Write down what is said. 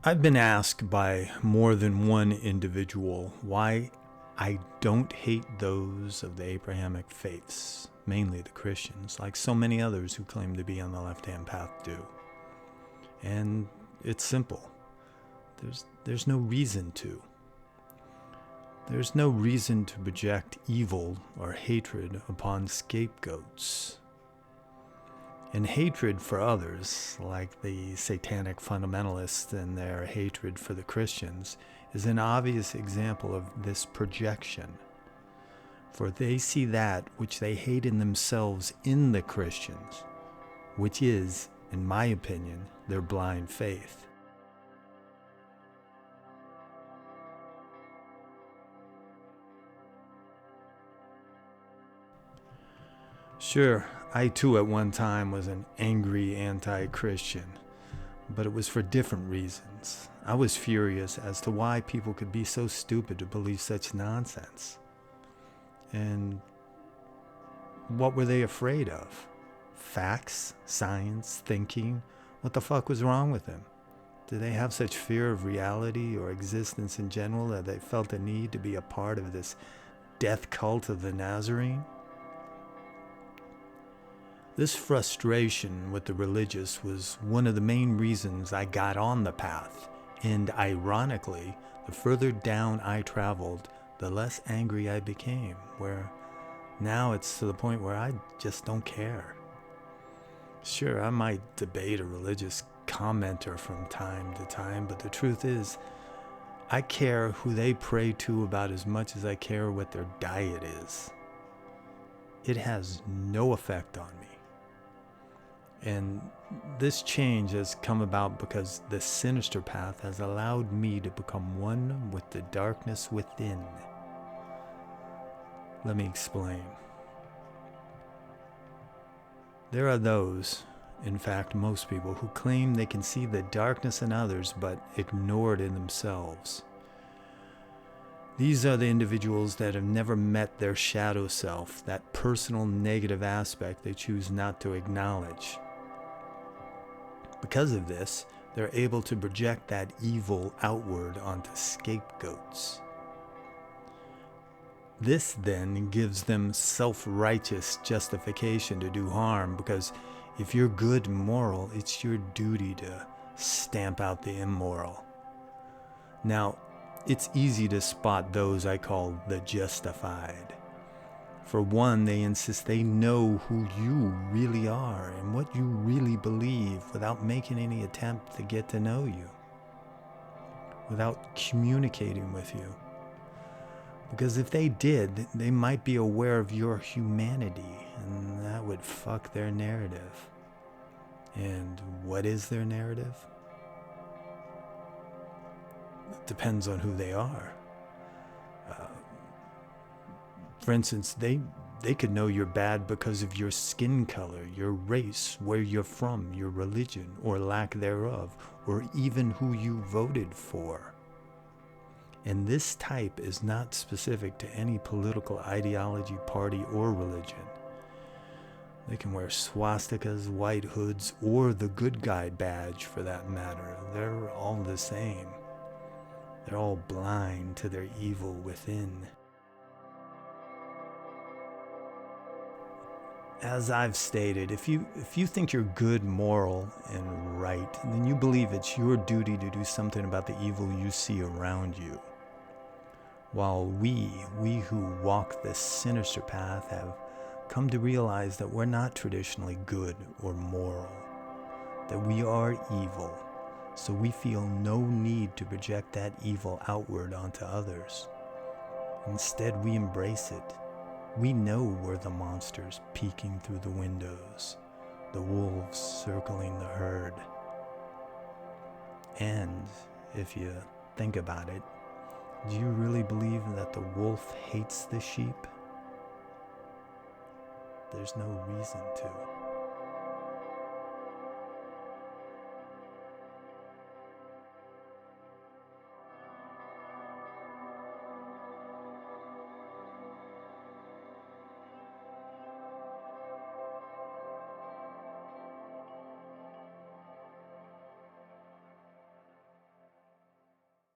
I've been asked by more than one individual why I don't hate those of the Abrahamic faiths, mainly the Christians, like so many others who claim to be on the left-hand path do. And it's simple. There's no reason to. There's no reason to project evil or hatred upon scapegoats. And hatred for others, like the satanic fundamentalists and their hatred for the Christians, is an obvious example of this projection. For they see that which they hate in themselves in the Christians, which is, in my opinion, their blind faith. Sure, I too at one time was an angry anti-Christian, but it was for different reasons. I was furious as to why people could be so stupid to believe such nonsense. And what were they afraid of? Facts, science, thinking? What the fuck was wrong with them? Did they have such fear of reality or existence in general that they felt the need to be a part of this death cult of the Nazarene? This frustration with the religious was one of the main reasons I got on the path, and ironically, the further down I traveled, the less angry I became, where now it's to the point where I just don't care. Sure, I might debate a religious commenter from time to time, but the truth is, I care who they pray to about as much as I care what their diet is. It has no effect on me. And this change has come about because the sinister path has allowed me to become one with the darkness within. Let me explain. There are those, in fact most people, who claim they can see the darkness in others but ignore it in themselves. These are the individuals that have never met their shadow self, that personal negative aspect they choose not to acknowledge. Because of this, they're able to project that evil outward onto scapegoats. This then gives them self-righteous justification to do harm, because if you're good and moral, it's your duty to stamp out the immoral. Now, it's easy to spot those I call the justified. For one, they insist they know who you really are and what you really believe without making any attempt to get to know you, without communicating with you. Because if they did, they might be aware of your humanity, and that would fuck their narrative. And what is their narrative? It depends on who they are. For instance, they could know you're bad because of your skin color, your race, where you're from, your religion, or lack thereof, or even who you voted for. And this type is not specific to any political ideology, party, or religion. They can wear swastikas, white hoods, or the good guy badge for that matter. They're all the same. They're all blind to their evil within. As I've stated, if you think you're good, moral, and right, then you believe it's your duty to do something about the evil you see around you. While we who walk this sinister path have come to realize that we're not traditionally good or moral, that we are evil, so we feel no need to project that evil outward onto others. Instead, we embrace it. We know we're the monsters peeking through the windows, the wolves circling the herd. And if you think about it, do you really believe that the wolf hates the sheep? There's no reason to.